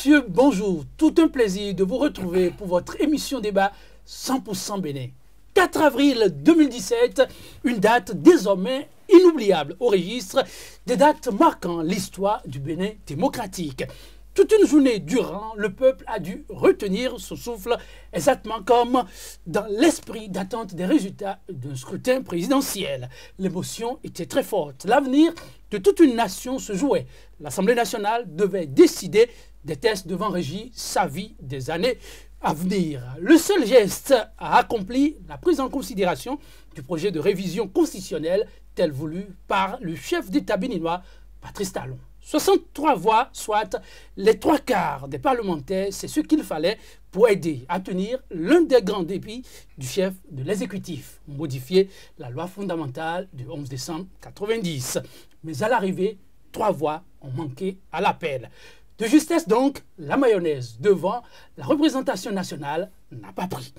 messieurs, bonjour. Tout un plaisir de vous retrouver pour votre émission débat 100% Bénin. 4 avril 2017, une date désormais inoubliable au registre des dates marquant l'histoire du Bénin démocratique. Toute une journée durant, le peuple a dû retenir son souffle, exactement comme dans l'esprit d'attente des résultats d'un scrutin présidentiel. L'émotion était très forte. L'avenir de toute une nation se jouait. L'Assemblée nationale devait décider des tests devant régir sa vie des années à venir. Le seul geste a accompli la prise en considération du projet de révision constitutionnelle tel voulu par le chef d'État béninois, Patrice Talon. 63 voix, soit les 3/4 des parlementaires, c'est ce qu'il fallait pour aider à tenir l'un des grands défis du chef de l'exécutif, modifier la loi fondamentale du 11 décembre 1990. Mais à l'arrivée, 3 voix ont manqué à l'appel. De justesse donc, la mayonnaise devant la représentation nationale n'a pas pris.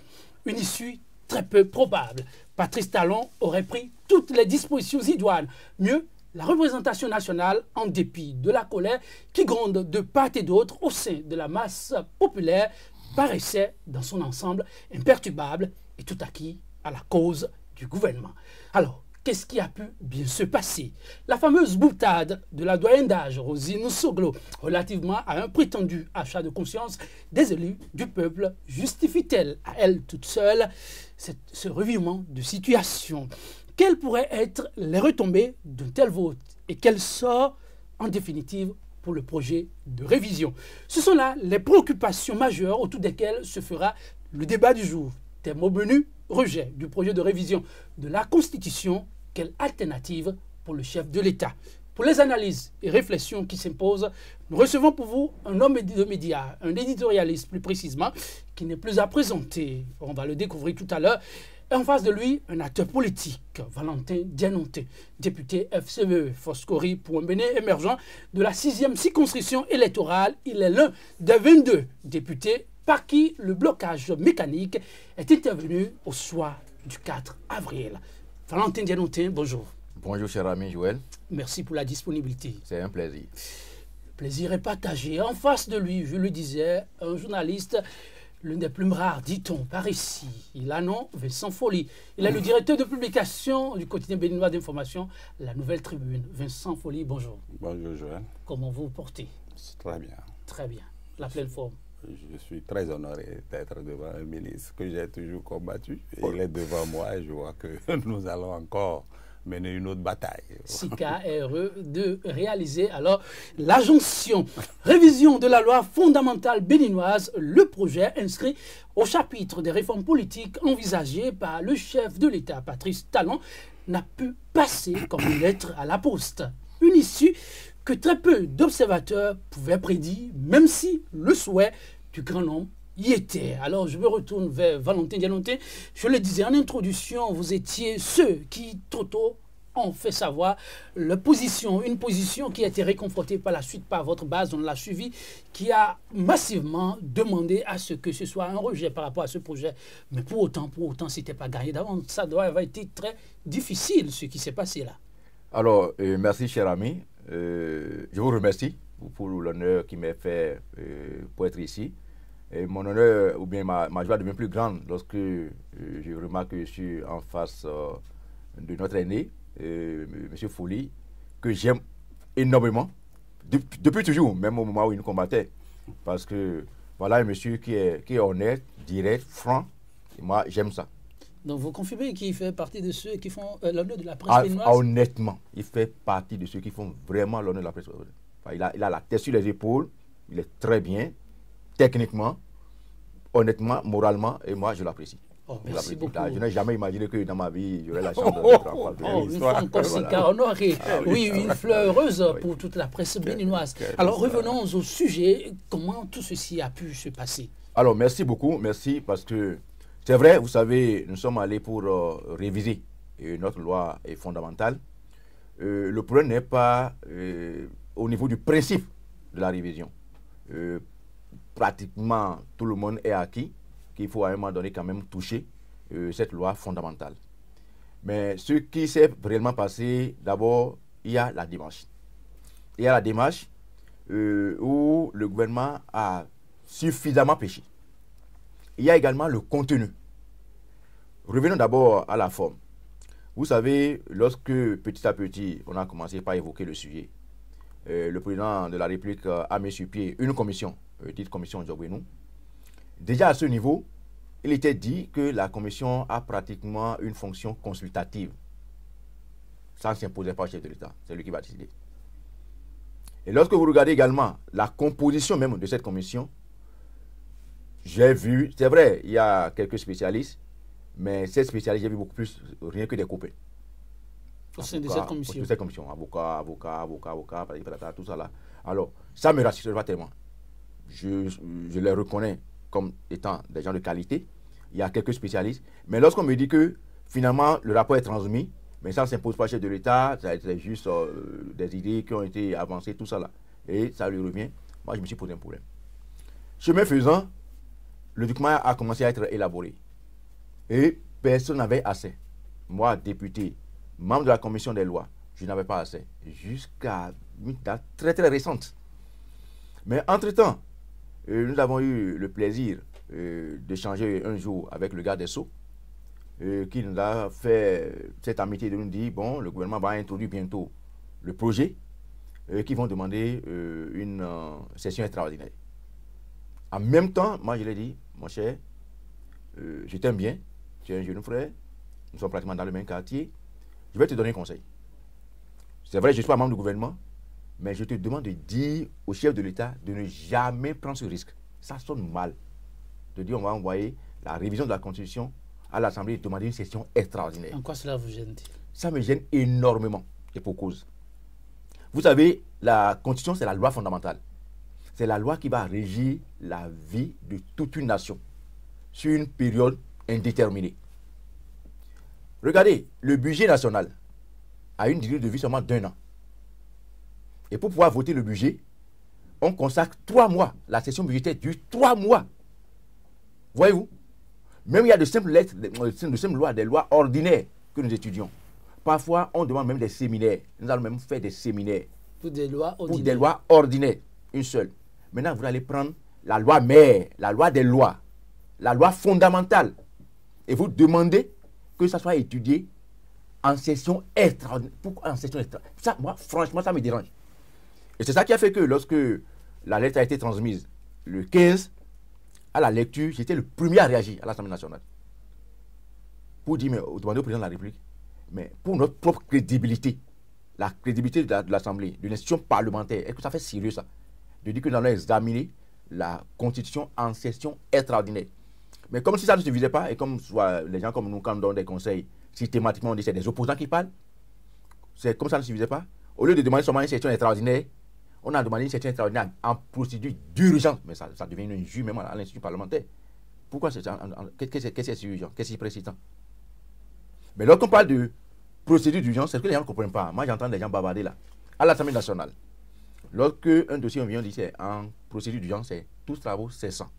Une issue très peu probable. Patrice Talon aurait pris toutes les dispositions idoines. Mieux, la représentation nationale, en dépit de la colère qui gronde de part et d'autre au sein de la masse populaire, paraissait dans son ensemble imperturbable et tout acquis à la cause du gouvernement. Alors, qu'est-ce qui a pu bien se passer? La fameuse boutade de la doyenne d'âge, Rosine Soglo, relativement à un prétendu achat de conscience des élus du peuple, justifie-t-elle à elle toute seule ce revirement de situation? Quelles pourraient être les retombées d'un tel vote et quel sort, en définitive, pour le projet de révision? Ce sont là les préoccupations majeures autour desquelles se fera le débat du jour. Thème au menu, rejet du projet de révision de la Constitution. Quelle alternative pour le chef de l'État? Pour les analyses et réflexions qui s'imposent, nous recevons pour vous un homme de médias, un éditorialiste plus précisément, qui n'est plus à présenter. On va le découvrir tout à l'heure. Et en face de lui, un acteur politique, Valentin Dianonté, député FCE, Foscori pour un Bénin émergent de la 6e circonscription électorale. Il est l'un des 22 députés par qui le blocage mécanique est intervenu au soir du 4 avril. Valentin Dianonté, bonjour. Bonjour cher ami Joël. Merci pour la disponibilité. C'est un plaisir. Le plaisir est partagé. En face de lui, je le disais, un journaliste, l'un des plus rares, dit-on, par ici. Il a nom Vincent Folly. Il est le directeur de publication du quotidien béninois d'information, La Nouvelle Tribune. Vincent Folly, bonjour. Bonjour Joël. Comment vous vous portez? Très bien. Très bien. La pleine forme. Je suis très honoré d'être devant un ministre que j'ai toujours combattu. Il est devant moi et je vois que nous allons encore mener une autre bataille. Sika est heureux de réaliser alors la jonction. Révision de la loi fondamentale béninoise, le projet inscrit au chapitre des réformes politiques envisagées par le chef de l'État, Patrice Talon, n'a pu passer comme une lettre à la poste. Une issue que très peu d'observateurs pouvaient prédire, même si le souhait du grand nombre y était. Alors je me retourne vers Valentin Dianonté. Je le disais en introduction, vous étiez ceux qui, trop tôt, ont fait savoir une position qui a été réconfortée par la suite par votre base, on l'a suivi, qui a massivement demandé à ce que ce soit un rejet par rapport à ce projet. Mais pour autant, ce n'était pas gagné d'avance. Ça doit avoir été très difficile, ce qui s'est passé là. Alors, merci cher ami. Je vous remercie pour l'honneur qui m'est fait pour être ici. Et mon honneur, ou bien ma joie devient plus grande lorsque je remarque que je suis en face de notre aîné, M. Folly, que j'aime énormément, depuis toujours, même au moment où il nous combattait. Parce que voilà un monsieur qui est honnête, direct, franc, et moi j'aime ça. Donc vous confirmez qu'il fait partie de ceux qui font l'honneur de la presse béninoise? Honnêtement, il fait partie de ceux qui font vraiment l'honneur de la presse. Enfin, il a la tête sur les épaules, il est très bien, techniquement, honnêtement, moralement, et moi je l'apprécie. Oh, merci beaucoup. Je n'ai jamais imaginé que dans ma vie, j'aurais la chance d'être en face de une femme comme Sika honorée. Oui, une fleur heureuse pour toute la presse béninoise. Alors revenons au sujet, comment tout ceci a pu se passer? Alors merci beaucoup, merci parce que c'est vrai, vous savez, nous sommes allés pour réviser notre loi fondamentale. Le problème n'est pas au niveau du principe de la révision. Pratiquement tout le monde est acquis qu'il faut à un moment donné quand même toucher cette loi fondamentale. Mais ce qui s'est réellement passé, d'abord, il y a la démarche. Il y a la démarche, où le gouvernement a suffisamment péché. Il y a également le contenu. Revenons d'abord à la forme. Vous savez, lorsque petit à petit, on a commencé par évoquer le sujet, le président de la République a mis sur pied une commission, dite commission Djogbenou. Déjà à ce niveau, il était dit que la commission a pratiquement une fonction consultative. Ça ne s'imposait pas au chef de l'État, c'est lui qui va décider. Et lorsque vous regardez également la composition même de cette commission, j'ai vu, c'est vrai, il y a quelques spécialistes, mais ces spécialistes, j'ai vu beaucoup plus, rien que des copains. Au sein de cette commission. De cette commission, avocat, tout ça là. Alors, ça me rassure pas tellement. Je les reconnais comme étant des gens de qualité. Il y a quelques spécialistes. Mais lorsqu'on me dit que finalement le rapport est transmis, mais ça ne s'impose pas au chef de l'État, c'est juste des idées qui ont été avancées, tout ça là. Et ça lui revient. Moi, je me suis posé un problème. Chemin faisant, le document a commencé à être élaboré. Et personne n'avait assez. Moi, député, membre de la commission des lois, je n'avais pas assez. Jusqu'à une date très très récente. Mais entre-temps, nous avons eu le plaisir d'échanger un jour avec le garde des Sceaux, qui nous a fait cette amitié de nous dire, bon, le gouvernement va introduire bientôt le projet, qui vont demander une session extraordinaire. En même temps, moi je l'ai dit, mon cher, je t'aime bien, tu es un jeune frère, nous sommes pratiquement dans le même quartier, je vais te donner un conseil. C'est vrai, je ne suis pas membre du gouvernement, mais je te demande de dire au chef de l'État de ne jamais prendre ce risque. Ça sonne mal. De dire on va envoyer la révision de la Constitution à l'Assemblée et demander une session extraordinaire. En quoi cela vous gêne? Ça me gêne énormément, et pour cause. Vous savez, la Constitution, c'est la loi fondamentale. C'est la loi qui va régir la vie de toute une nation sur une période indéterminée. Regardez, le budget national a une durée de vie seulement d'1 an. Et pour pouvoir voter le budget, on consacre 3 mois. La session budgétaire dure 3 mois. Voyez-vous? Même il y a de simples lettres, de simples lois, des lois ordinaires que nous étudions. Parfois, on demande même des séminaires. Nous allons même faire des séminaires. Pour des lois ordinaires. Pour des lois ordinaires, une seule. Maintenant, vous allez prendre la loi mère, la loi des lois, la loi fondamentale. Et vous demandez que ça soit étudié en session extraordinaire. Pourquoi en session extraordinaire? Ça, moi, franchement, ça me dérange. Et c'est ça qui a fait que lorsque la lettre a été transmise le 15, à la lecture, j'étais le premier à réagir à l'Assemblée nationale. Pour dire, mais demander au président de la République, mais pour notre propre crédibilité, la crédibilité de l'Assemblée, de l'institution parlementaire, est-ce que ça fait sérieux ça? De dire que nous allons examiner la Constitution en session extraordinaire. Mais comme si ça ne suffisait pas, et comme soit les gens comme nous, quand on donne des conseils, systématiquement on dit que c'est des opposants qui parlent, c'est comme ça ne suffisait pas. Au lieu de demander seulement une session extraordinaire, on a demandé une session extraordinaire en procédure d'urgence. Mais ça devient une injure même à l'institut parlementaire. Pourquoi c'est qu'est-ce que c'est urgent? Qu'est-ce qui est précisément? Mais lorsqu'on parle de procédure d'urgence, c'est ce que les gens ne comprennent pas. Moi, j'entends des gens bavarder là. À l'Assemblée nationale, lorsque un dossier vient dire c'est en procédure d'urgence, c'est tous travaux cessants.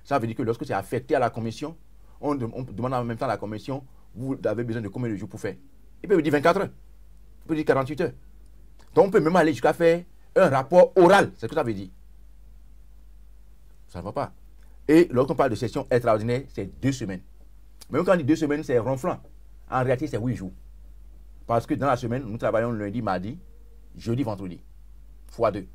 Ça veut dire que lorsque c'est affecté à la commission, on demande en même temps à la commission, vous avez besoin de combien de jours pour faire? Il peut vous dire 24 heures. Il peut dire 48 heures. Donc on peut même aller jusqu'à faire un rapport oral. C'est ce que ça veut dire. Ça ne va pas. Et lorsqu'on parle de session extraordinaire, c'est 2 semaines. Même quand on dit 2 semaines, c'est ronflant. En réalité, c'est 8 jours. Parce que dans la semaine, nous travaillons lundi, mardi, jeudi, vendredi. Fois 2.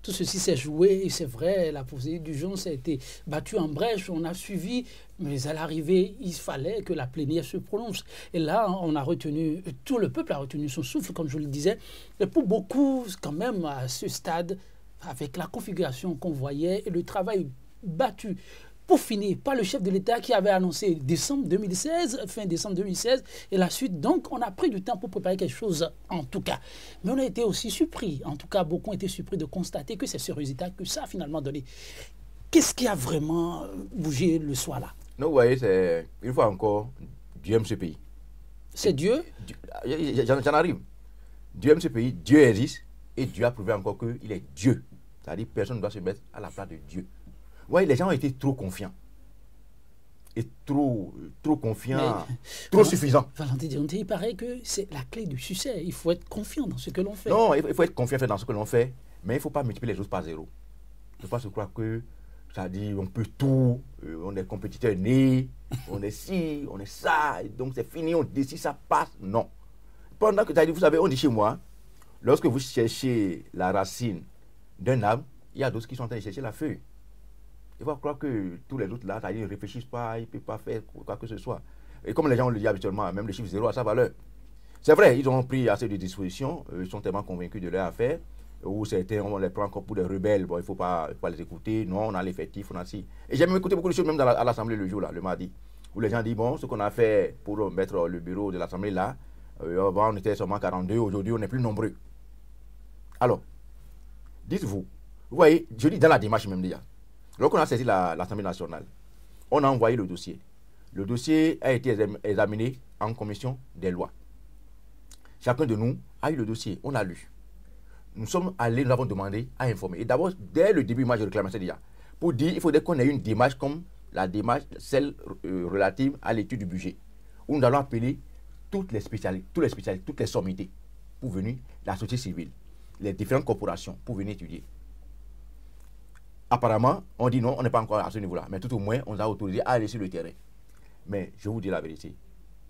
Tout ceci s'est joué, et c'est vrai, la procédure d'urgence a été battue en brèche, on a suivi, mais à l'arrivée, il fallait que la plénière se prononce. Et là, on a retenu, tout le peuple a retenu son souffle, comme je le disais. Et pour beaucoup, quand même, à ce stade, avec la configuration qu'on voyait et le travail battu, pour finir, par le chef de l'État qui avait annoncé décembre 2016, fin décembre 2016, et la suite. Donc, on a pris du temps pour préparer quelque chose, en tout cas. Mais on a été aussi surpris, en tout cas, beaucoup ont été surpris de constater que c'est ce résultat que ça a finalement donné. Qu'est-ce qui a vraiment bougé le soir là? Non, vous voyez, c'est une fois encore, Dieu aime ce pays. C'est Dieu? J'en arrive. Dieu aime ce pays, Dieu existe, et Dieu a prouvé encore qu'il est Dieu. C'est-à-dire que personne ne doit se mettre à la place de Dieu. Oui, les gens ont été trop confiants. Et trop confiants, trop suffisants. Valentin Dionté, il paraît que c'est la clé du succès. Il faut être confiant dans ce que l'on fait. Non, il faut être confiant dans ce que l'on fait. Mais il ne faut pas multiplier les choses par zéro. Il ne faut pas se croire que ça dit on peut tout, on est compétiteur né, on est ci, on est ça, et donc c'est fini, on décide, ça passe. Non. Pendant que, vous savez, on dit chez moi, lorsque vous cherchez la racine d'un arbre, il y a d'autres qui sont en train de chercher la feuille. Il faut croire que tous les autres là, ils ne réfléchissent pas, ils ne peuvent pas faire quoi que ce soit. Et comme les gens le disent habituellement, même le chiffre 0 a sa valeur. C'est vrai, ils ont pris assez de dispositions, ils sont tellement convaincus de leur affaire, où certains, on les prend encore pour des rebelles, bon, il ne faut pas les écouter, non, on a l'effectif, on a ci. Et j'ai même écouté beaucoup de choses, même à l'Assemblée le jour, là, le mardi, où les gens disent, bon, ce qu'on a fait pour mettre le bureau de l'Assemblée là, avant on était seulement 42, aujourd'hui on est plus nombreux. Alors, dites-vous, vous voyez, je dis dans la démarche même déjà, lorsqu'on a saisi l'Assemblée nationale, on a envoyé le dossier. Le dossier a été examiné en commission des lois. Chacun de nous a eu le dossier, on a lu. Nous sommes allés, nous avons demandé à informer. Et d'abord, dès le début, moi je réclamais ça déjà. Pour dire, il faudrait qu'on ait une démarche comme la démarche, celle relative à l'étude du budget, où nous allons appeler toutes les spécialités, toutes les sommités pour venir, la société civile, les différentes corporations pour venir étudier. Apparemment, on dit non, on n'est pas encore à ce niveau-là. Mais tout au moins, on nous a autorisé à aller sur le terrain. Mais je vous dis la vérité,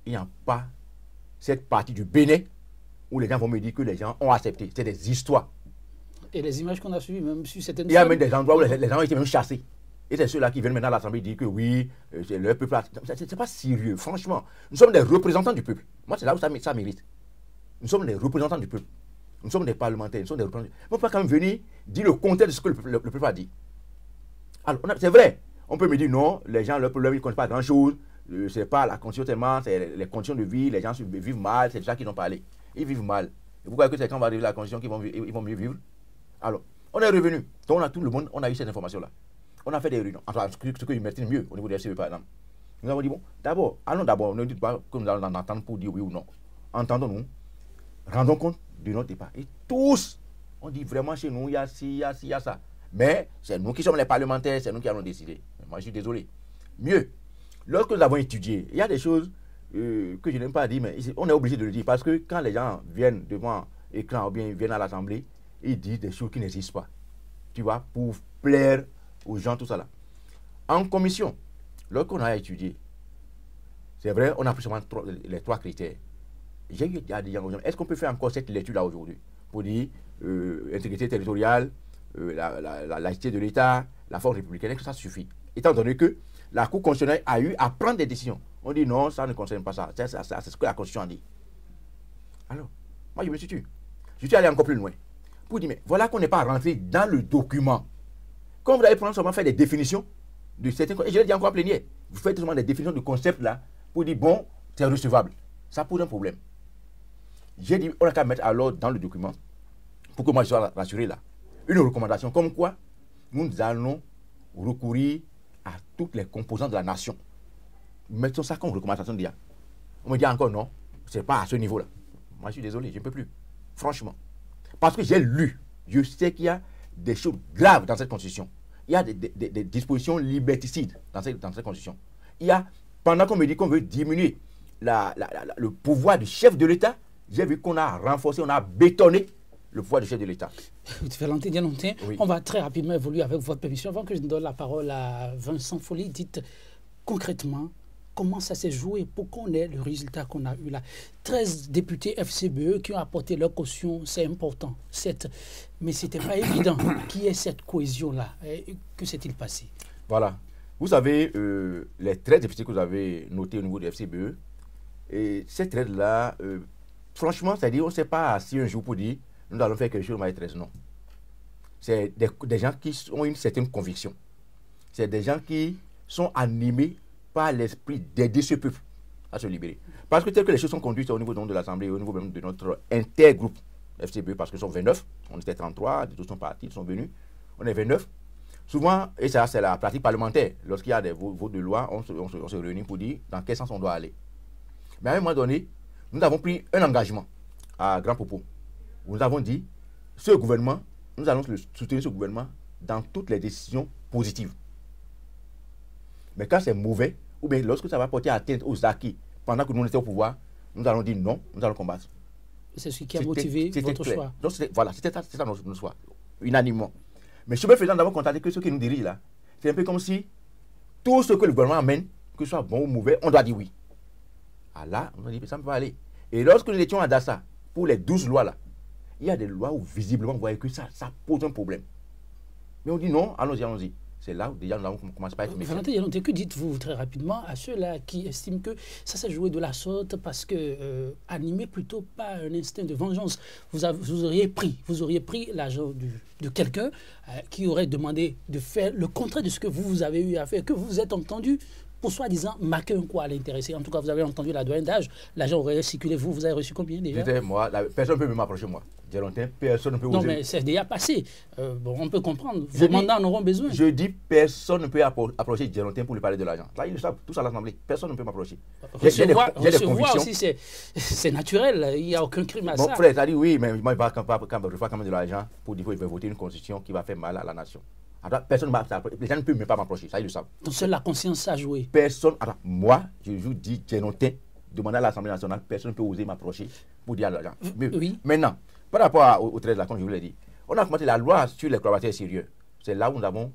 il n'y a pas cette partie du Bénin où les gens vont me dire que les gens ont accepté. C'est des histoires. Et les images qu'on a suivies, même sur certaines... Il y a même des endroits où les gens ont été même chassés. Et c'est ceux-là qui viennent maintenant à l'Assemblée dire que oui, c'est leur peuple. C'est pas sérieux, franchement. Nous sommes des représentants du peuple. Moi, c'est là où ça mérite. Nous sommes des représentants du peuple. Nous sommes des parlementaires, nous sommes des représentants. On ne peut pas quand même venir dire le contraire de ce que le peuple a dit. Alors, c'est vrai. On peut me dire non, les gens, leur problème, ils ne connaissent pas grand-chose. C'est pas la condition tellement, c'est les conditions de vie, les gens vivent mal, c'est ça qu'ils n'ont parlé. Ils vivent mal. Et vous croyez que c'est quand on va arriver à la condition qu'ils vont mieux vivre? Alors, on est revenu. Donc, on a tout le monde, on a eu cette information-là. On a fait des réunions. Enfin, ce que je maîtrise mieux au niveau des FCE, par exemple. Nous avons dit, bon, d'abord, allons d'abord, ne dites pas que nous allons en entendre pour dire oui ou non. Entendons-nous, rendons compte de notre départ. Et tous, on dit vraiment chez nous, il y a ci, il y a ci, il y a ça. Mais c'est nous qui sommes les parlementaires, c'est nous qui allons décider. Moi, je suis désolé. Mieux, lorsque nous avons étudié, il y a des choses que je n'aime pas dire, mais on est obligé de le dire. Parce que quand les gens viennent devant l'écran ou bien viennent à l'Assemblée, ils disent des choses qui n'existent pas. Tu vois, pour plaire aux gens, tout ça là. En commission, lorsqu'on a étudié, c'est vrai, on a pris seulement les 3 critères. J'ai eu à dire, est-ce qu'on peut faire encore cette lecture-là aujourd'hui pour dire intégrité territoriale, la laïcité de l'État, la forme républicaine, est-ce que ça suffit? Étant donné que la Cour constitutionnelle a eu à prendre des décisions. On dit non, ça ne concerne pas ça. C'est ce que la Constitution a dit. Alors, moi je me suis tué. Je suis allé encore plus loin. Pour dire, mais voilà qu'on n'est pas rentré dans le document. Quand vous allez prendre seulement faire des définitions de certains concepts, et je l'ai dit encore en plénière, vous faites seulement des définitions de concepts là, pour dire bon, c'est recevable. Ça pose un problème. J'ai dit, on a qu'à mettre alors dans le document, pour que moi je sois rassuré là, une recommandation comme quoi nous allons recourir à toutes les composantes de la nation. Mettons ça comme recommandation d'IA. On me dit encore non, c'est pas à ce niveau-là. Moi je suis désolé, je ne peux plus. Franchement. Parce que j'ai lu, je sais qu'il y a des choses graves dans cette constitution. Il y a des dispositions liberticides dans cette constitution. Il y a, pendant qu'on me dit qu'on veut diminuer le pouvoir du chef de l'État, j'ai vu qu'on a renforcé, on a bétonné le pouvoir du chef de l'État. Valentin Dianontin, oui. On va très rapidement évoluer avec votre permission. Avant que je ne donne la parole à Vincent Folly, dites concrètement comment ça s'est joué pour qu'on ait le résultat qu'on a eu là. 13 députés FCBE qui ont apporté leur caution, c'est important, certes, mais ce n'était pas évident qu'il y ait cette cohésion-là. Que s'est-il passé? Voilà. Vous savez, les 13 députés que vous avez notés au niveau du FCBE, et ces 13-là, franchement, c'est-à-dire, on ne s'est pas assis un jour pour dire nous allons faire quelque chose, on va être 13. Non. C'est des gens qui ont une certaine conviction. C'est des gens qui sont animés par l'esprit d'aider ce peuple à se libérer. Parce que tel que les choses sont conduites au niveau de l'Assemblée, au niveau même de notre intergroupe FCBE, parce que sont 29, on était 33, tous sont partis, ils sont venus, on est 29. Souvent, et ça c'est la pratique parlementaire, lorsqu'il y a des votes de loi, on se réunit pour dire dans quel sens on doit aller. Mais à un moment donné, nous avons pris un engagement à grand propos. Nous avons dit, ce gouvernement, nous allons soutenir ce gouvernement dans toutes les décisions positives. Mais quand c'est mauvais, ou bien lorsque ça va porter atteinte aux acquis, pendant que nous étions au pouvoir, nous allons dire non, nous allons combattre. C'est ce qui a motivé votre choix. Donc voilà, c'était ça notre choix. unanimement. Mais chemin faisant, nous avons constaté que ceux qui nous dirigent là, c'est un peu comme si tout ce que le gouvernement amène, que ce soit bon ou mauvais, on doit dire oui. Ah là, on a dit que ça ne peut pas aller. Et lorsque nous étions à Dassa, pour les 12 lois là, il y a des lois où visiblement vous voyez que ça pose un problème. Mais on dit non, allons-y, allons-y. C'est là où déjà nous avons commencé par être méfiants. Valentin, que dites-vous très rapidement à ceux-là qui estiment que ça s'est joué de la sorte parce que, animé plutôt par un instinct de vengeance, vous auriez pris l'argent de quelqu'un qui aurait demandé de faire le contraire de ce que vous avez eu à faire, que vous vous êtes entendu pour soi-disant marquer un coup à l'intéressé. En tout cas, vous avez entendu la douane d'âge, l'argent aurait circulé. Vous avez reçu combien déjà? Moi, personne ne peut m'approcher, moi. Personne ne peut oser. Non, mais c'est déjà passé. Bon, on peut comprendre. Vos mandats en auront besoin. Je dis personne ne peut approcher Gérontin pour lui parler de l'argent. Là, ils le savent, tous à l'Assemblée. Personne ne peut m'approcher. Recevoir aussi, c'est naturel. Il n'y a aucun crime à ça. Mon frère a dit oui, mais moi, il va quand même de l'argent pour dire qu'il va voter une constitution qui va faire mal à la nation. Alors, personne les gens ne peuvent même pas m'approcher, ça ils le savent. Donc seule la conscience a joué. Personne, alors, moi, je vous dis, Gérontin, demander à l'Assemblée nationale, personne ne peut oser m'approcher pour dire l'argent. Oui. Maintenant, par rapport au 13 là, comme je vous l'ai dit, on a commencé la loi sur les collaborateurs sérieux. C'est là où nous avons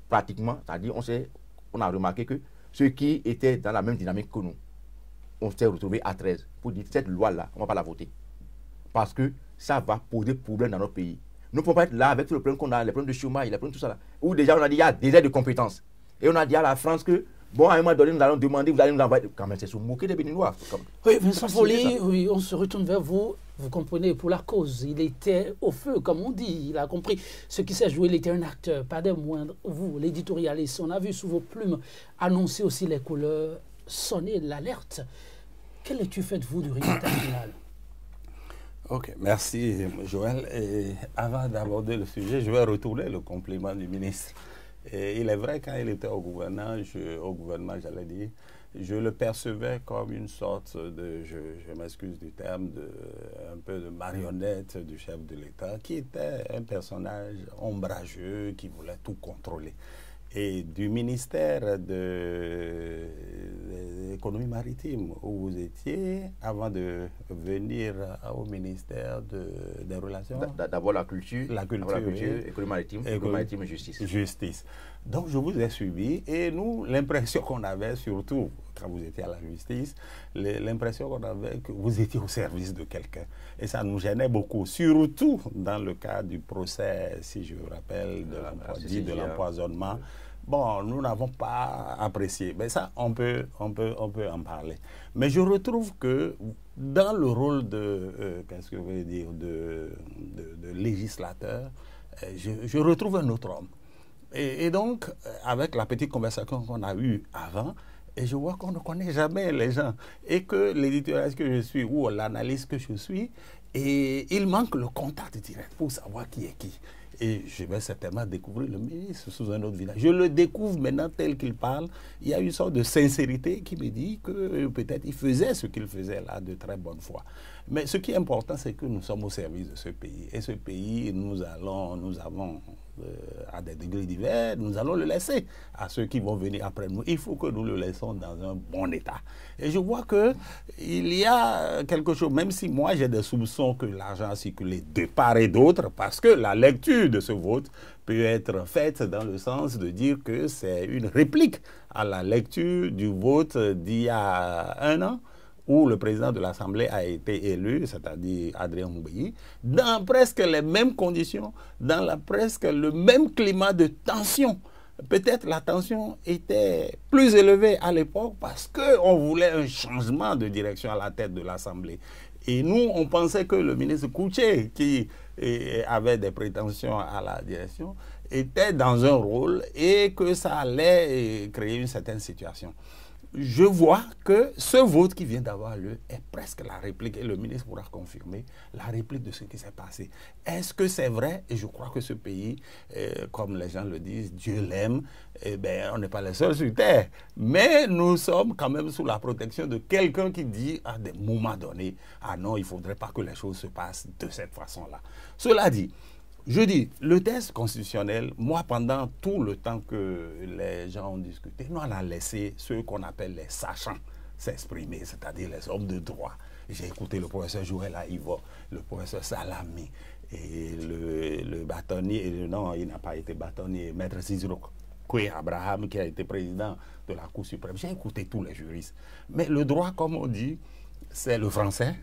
pratiquement, c'est-à-dire on a remarqué que ceux qui étaient dans la même dynamique que nous, on s'est retrouvés à 13 pour dire cette loi-là, on ne va pas la voter. Parce que ça va poser problème dans notre pays. Nous ne pouvons pas être là avec tout le problème qu'on a, les problèmes de chômage, les problèmes de tout ça là. Où déjà on a dit il y a des aides de compétences. Et on a dit à la France que, bon, à un moment donné, nous allons demander, vous allez nous envoyer. Quand même, c'est se moquer des Béninois. Oui, Vincent Folly, oui, on se retourne vers vous. Vous comprenez, pour la cause, il était au feu, comme on dit. Il a compris ce qui s'est joué, il était un acteur, pas des moindres. Vous, l'éditorialiste, on a vu sous vos plumes annoncer aussi les couleurs, sonner l'alerte. Quelle lecture faites-vous du résultat final? Ok, merci Joël. Et avant d'aborder le sujet, je vais retourner le compliment du ministre. Et il est vrai, quand il était au gouvernement, j'allais dire, je le percevais comme une sorte de, je m'excuse du terme, un peu de marionnette du chef de l'État, qui était un personnage ombrageux, qui voulait tout contrôler. Et du ministère de l'économie maritime où vous étiez, avant de venir au ministère des relations... D'abord la culture, économie maritime et justice. Donc je vous ai suivi et nous, l'impression qu'on avait surtout, quand vous étiez à la justice, l'impression qu'on avait que vous étiez au service de quelqu'un. Et ça nous gênait beaucoup, surtout dans le cas du procès, si je me rappelle, de l'empoisonnement. Bon, nous n'avons pas apprécié. Mais ça, on peut en parler. Mais je retrouve que dans le rôle de, qu'est-ce que je veux dire, de législateur, je retrouve un autre homme. Et donc, avec la petite conversation qu'on a eue avant, et je vois qu'on ne connaît jamais les gens. Et que l'éditorialiste que je suis, ou l'analyste que je suis, et il manque le contact direct pour savoir qui est qui. Et je vais certainement découvrir le ministre sous un autre visage. Je le découvre maintenant tel qu'il parle. Il y a une sorte de sincérité qui me dit que peut-être il faisait ce qu'il faisait là de très bonne foi. Mais ce qui est important, c'est que nous sommes au service de ce pays. Et ce pays, nous avons à des degrés divers, nous allons le laisser à ceux qui vont venir après nous. Il faut que nous le laissons dans un bon état. Et je vois qu'il y a quelque chose, même si moi j'ai des soupçons que l'argent a circulé de part et d'autre, parce que la lecture de ce vote peut être faite dans le sens de dire que c'est une réplique à la lecture du vote d'il y a un an, où le président de l'Assemblée a été élu, c'est-à-dire Adrien Moubayi, dans presque les mêmes conditions, dans presque le même climat de tension. Peut-être la tension était plus élevée à l'époque parce qu'on voulait un changement de direction à la tête de l'Assemblée. Et nous, on pensait que le ministre Kouché, qui avait des prétentions à la direction, était dans un rôle et que ça allait créer une certaine situation. Je vois que ce vote qui vient d'avoir lieu est presque la réplique, et le ministre pourra confirmer, la réplique de ce qui s'est passé. Est-ce que c'est vrai? Et je crois que ce pays, comme les gens le disent, Dieu l'aime, eh bien, on n'est pas les seuls sur terre. Mais nous sommes quand même sous la protection de quelqu'un qui dit à des moments donnés, ah non, il ne faudrait pas que les choses se passent de cette façon-là. Cela dit, je dis, le test constitutionnel, moi, pendant tout le temps que les gens ont discuté, nous, on a laissé ceux qu'on appelle les sachants s'exprimer, c'est-à-dire les hommes de droit. J'ai écouté le professeur Joël Aïvo, le professeur Salami, Et le bâtonnier, non, il n'a pas été bâtonnier, Maître Cicero Koué Abraham, qui a été président de la Cour suprême. J'ai écouté tous les juristes. Mais le droit, comme on dit, c'est le français,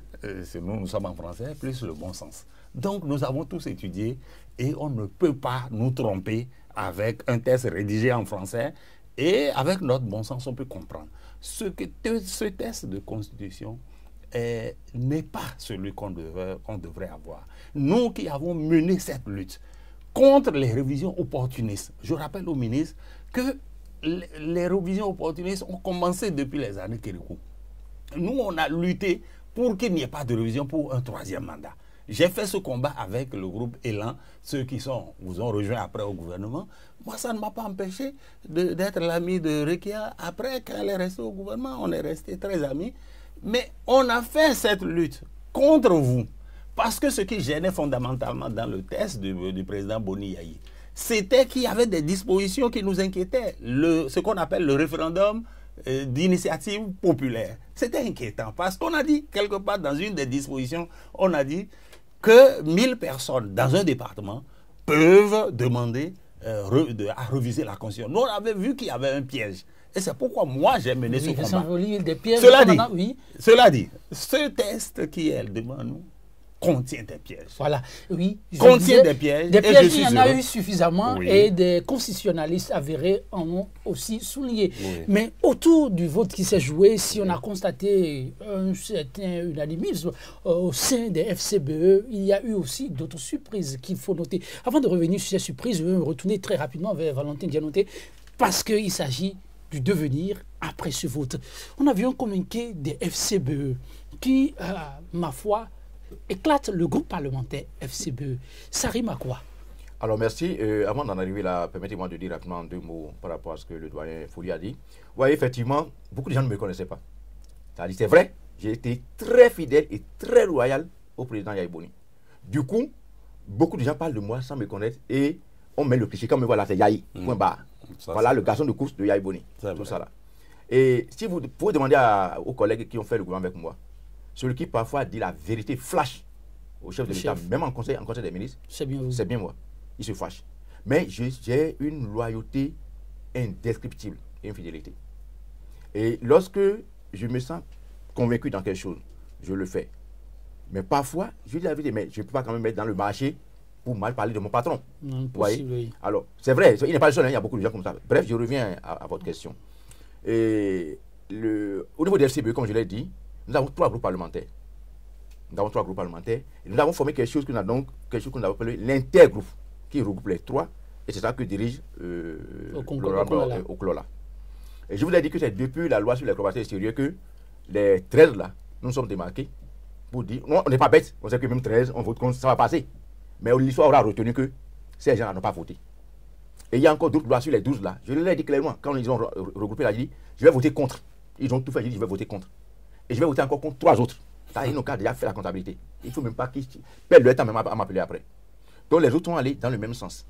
nous sommes en français, plus le bon sens. Donc nous avons tous étudié et on ne peut pas nous tromper avec un texte rédigé en français et avec notre bon sens, on peut comprendre. Ce texte de constitution n'est pas celui qu'on devrait avoir. Nous qui avons mené cette lutte contre les révisions opportunistes, je rappelle au ministre que les révisions opportunistes ont commencé depuis les années Kérékou. Nous, on a lutté pour qu'il n'y ait pas de révision pour un 3e mandat. J'ai fait ce combat avec le groupe Élan, ceux qui vous ont rejoint après au gouvernement. Moi, ça ne m'a pas empêché d'être l'ami de Rekia. Après, quand elle est restée au gouvernement, on est restés très amis. Mais on a fait cette lutte contre vous. Parce que ce qui gênait fondamentalement dans le test du président Boni Yayi, c'était qu'il y avait des dispositions qui nous inquiétaient. Ce qu'on appelle le référendum d'initiative populaire. C'était inquiétant parce qu'on a dit, quelque part dans une des dispositions, on a dit que 1000 personnes dans un département peuvent demander à reviser la Constitution. Nous, on avait vu qu'il y avait un piège. Et c'est pourquoi moi, j'ai mené ce combat. Des pièges, cela dit, ce test qui est devant nous contient des pièges. Voilà, oui. Contient des pièges. Des pièges, il y en a eu suffisamment et des constitutionnalistes avérés en ont aussi souligné. Oui. Mais autour du vote qui s'est joué, si on a constaté un certain unanimisme au sein des FCBE, il y a eu aussi d'autres surprises qu'il faut noter. Avant de revenir sur ces surprises, je vais me retourner très rapidement vers Valentin Dianoté parce qu'il s'agit du devenir après ce vote. On a vu un communiqué des FCBE qui, ma foi, éclate le groupe parlementaire FCBE. Ça rime à quoi? Alors merci. Avant d'en arriver là, permettez-moi de dire rapidement 2 mots par rapport à ce que le doyen Fouli a dit. Oui, effectivement, beaucoup de gens ne me connaissaient pas. C'est vrai, j'ai été très fidèle et très loyal au président Yayi Boni. Du coup, beaucoup de gens parlent de moi sans me connaître et on met le cliché. Comme me voilà, c'est Yayi, point barre. Voilà le garçon de course de Yayi Boni. Tout ça là. Et si vous pouvez demander aux collègues qui ont fait le gouvernement avec moi, celui qui parfois dit la vérité flash au chef de l'État, même en conseil des ministres, c'est bien moi. Il se fâche. Mais j'ai une loyauté indescriptible et une fidélité. Et lorsque je me sens convaincu dans quelque chose, je le fais. Mais parfois, je dis la vérité, mais je ne peux pas quand même mettre dans le marché pour mal parler de mon patron. Non, possible, oui. Alors, c'est vrai, il n'est pas le seul, il y a beaucoup de gens comme ça. Bref, je reviens à votre question. Et au niveau des FCBE, comme je l'ai dit, nous avons 3 groupes parlementaires. Et nous avons formé quelque chose qu'on a appelé l'intergroupe, qui regroupe les 3. Et c'est ça que dirige Oklola. Et je vous ai dit que c'est depuis la loi sur les coopérations extérieures que les 13 là, nous sommes démarqués pour dire, non, on n'est pas bêtes, on sait que même 13, on vote contre, ça va passer. Mais l'histoire aura retenu que ces gens n'ont pas voté. Et il y a encore d'autres lois sur les 12 là. Je l'ai dit clairement, quand ils ont regroupé là, j'ai dit, je vais voter contre. Ils ont tout fait, j'ai dit, je vais voter contre. Et je vais voter encore contre 3 autres. Ils n'ont qu'à déjà fait la comptabilité. Il ne faut même pas qu'ils perdent le temps même à m'appeler après. Donc les autres sont allés dans le même sens.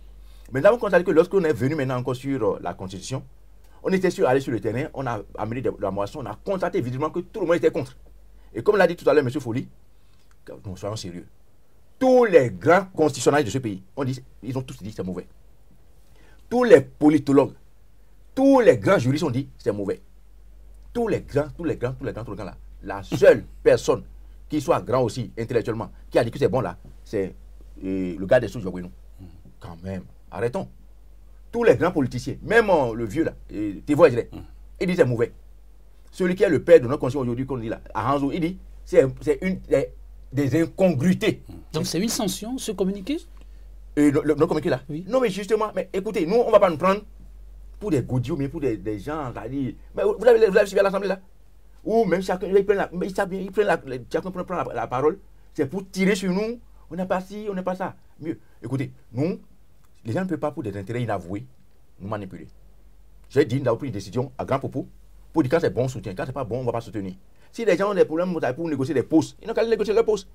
Mais nous avons constaté que lorsqu'on est venu maintenant encore sur la Constitution, on était sûr d'aller sur le terrain, on a amené de la moisson, on a constaté visiblement que tout le monde était contre. Et comme l'a dit tout à l'heure M. Fouli, nous soyons sérieux. Tous les grands constitutionnalistes de ce pays, ils ont tous dit que c'est mauvais. Tous les politologues, tous les grands juristes ont dit que c'est mauvais. Tous les grands là. La seule personne qui soit grand aussi intellectuellement, qui a dit que c'est bon là, c'est le gars des sous Jobouénou. Quand même, arrêtons. Tous les grands politiciens, même le vieux là, Tévo Ejire, il dit c'est mauvais. Celui qui est le père de notre constitution aujourd'hui, qu'on dit là, Aranzo, il dit c'est une des incongruités. Donc c'est une sanction, ce communiqué? Le communiqué là? Oui. Non mais justement, mais écoutez, nous on ne va pas nous prendre pour des godillots, mais pour des gens, mais vous l'avez suivi à l'Assemblée là? Ou même chacun, il prend la parole, c'est pour tirer sur nous, on n'est pas ci, on n'est pas ça. Mieux, écoutez, nous, les gens ne peuvent pas pour des intérêts inavoués nous manipuler. J'ai dit, nous avons pris une décision à grand propos pour dire quand c'est bon, on soutient, quand c'est pas bon, on ne va pas soutenir. Si les gens ont des problèmes pour négocier des postes, ils n'ont qu'à négocier leurs postes.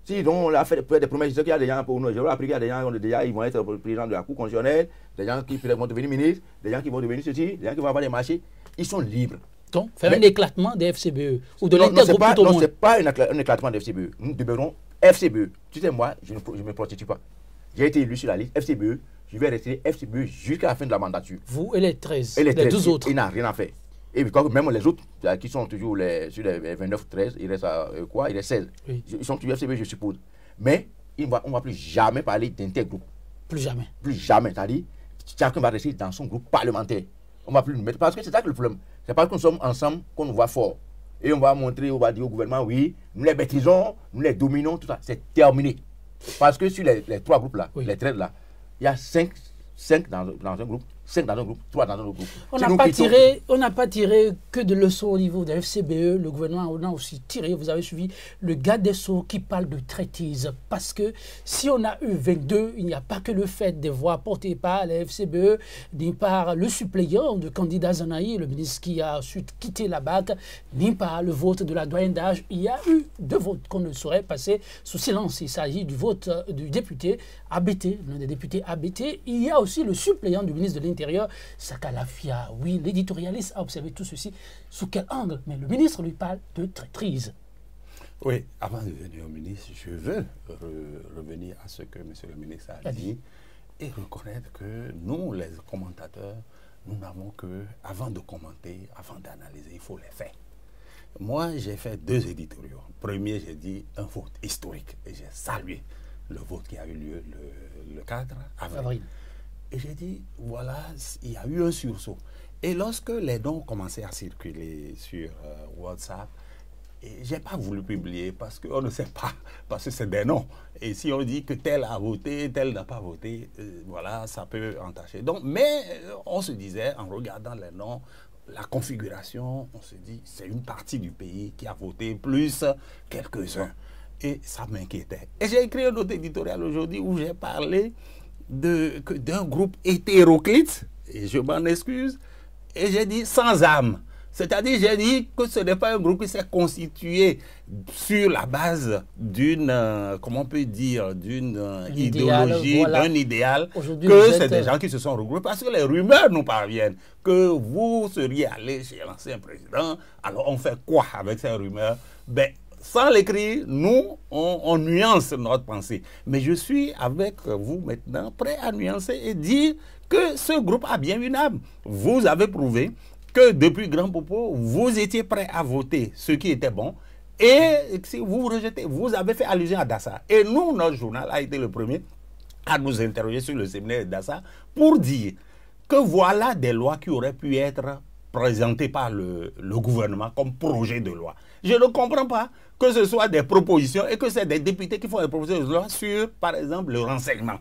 Si on a fait des promesses, qu'il y a des gens pour nous, j'ai appris qu'il y a des gens qui déjà ils vont être présidents de la Cour constitutionnelle, des gens qui vont devenir ministres, des gens qui vont devenir ceci, des gens qui vont avoir des marchés, ils sont libres. Donc, faire un éclatement des FCBE ou de l'intergroupe tout au moins. Non, ce n'est pas un éclatement des FCBE. Nous demeurons FCBE, tu sais, moi, je ne me prostitue pas. J'ai été élu sur la liste FCBE, je vais rester FCBE jusqu'à la fin de la mandature. Vous et les 13, Et les 13, 12 autres. Il n'a rien à faire. Et puis, même les autres, qui sont toujours sur les 29, 13, il reste quoi? Il reste 16. Oui. Ils sont toujours FCBE, je suppose. Mais on ne va plus jamais parler d'intergroupe. Plus jamais. Plus jamais. C'est-à-dire, chacun va rester dans son groupe parlementaire. On ne va plus le mettre. Parce que c'est ça que le problème. C'est parce que nous sommes ensemble qu'on nous voit fort. Et on va montrer, on va dire au gouvernement, oui, nous les maîtrisons, nous les dominons, tout ça. C'est terminé. Parce que sur les 3 groupes là, Oui. les 13 là, il y a 5 dans un groupe, 5 dans un groupe, 3 dans un autre groupe. On Si n'a nous pas, quittons- tiré que de leçons au niveau de la FCBE. Le gouvernement en a aussi tiré. Vous avez suivi le garde des Sceaux qui parle de traîtrise. Parce que si on a eu 22, il n'y a pas que le fait des voix portées par la FCBE, ni par le suppléant de candidat Zanaï, le ministre qui a ensuite quitté la BAC, ni par le vote de la doyenne d'âge. Il y a eu 2 votes qu'on ne saurait passer sous silence. Il s'agit du vote du député ABT, l'un des députés ABT. Il y a aussi le suppléant du ministre de l'Intérieur, Sakalafia. Oui, l'éditorialiste a observé tout ceci. Sous quel angle? Mais le ministre lui parle de traîtrise. Oui, avant de venir au ministre, je veux revenir à ce que M. le ministre a dit et reconnaître que nous, les commentateurs, nous n'avons que, avant de commenter, avant d'analyser, il faut les faits. Moi, j'ai fait 2 éditoriaux. Premier, j'ai dit un vote historique et j'ai salué le vote qui a eu lieu le 4 avril. Et j'ai dit, voilà, il y a eu un sursaut. Et lorsque les noms commençaient à circuler sur WhatsApp, je n'ai pas voulu publier parce qu'on ne sait pas, parce que c'est des noms. Et si on dit que tel a voté, tel n'a pas voté, voilà, ça peut entacher. Donc, mais on se disait, en regardant les noms, la configuration, on se dit, c'est une partie du pays qui a voté plus quelques-uns. Et ça m'inquiétait. Et j'ai écrit un autre éditorial aujourd'hui où j'ai parlé d'un groupe hétéroclite, et je m'en excuse, et j'ai dit sans âme. C'est-à-dire, j'ai dit que ce n'est pas un groupe qui s'est constitué sur la base d'une, comment on peut dire, d'une idéologie, voilà, d'un idéal, que c'est des gens qui se sont regroupés, parce que les rumeurs nous parviennent que vous seriez allé chez l'ancien président. Alors, on fait quoi avec ces rumeurs? Ben, sans l'écrire, nous, on nuance notre pensée. Mais je suis avec vous maintenant prêt à nuancer et dire que ce groupe a bien une âme. Vous avez prouvé que depuis Grand Popo, vous étiez prêt à voter ce qui était bon. Et si vous rejetez, vous avez fait allusion à Dassa. Et nous, notre journal a été le premier à nous interroger sur le séminaire de Dassa pour dire que voilà des lois qui auraient pu être présentées par le gouvernement comme projet de loi. Je ne comprends pas que ce soit des propositions et que c'est des députés qui font des propositions de loi sur, par exemple, le renseignement.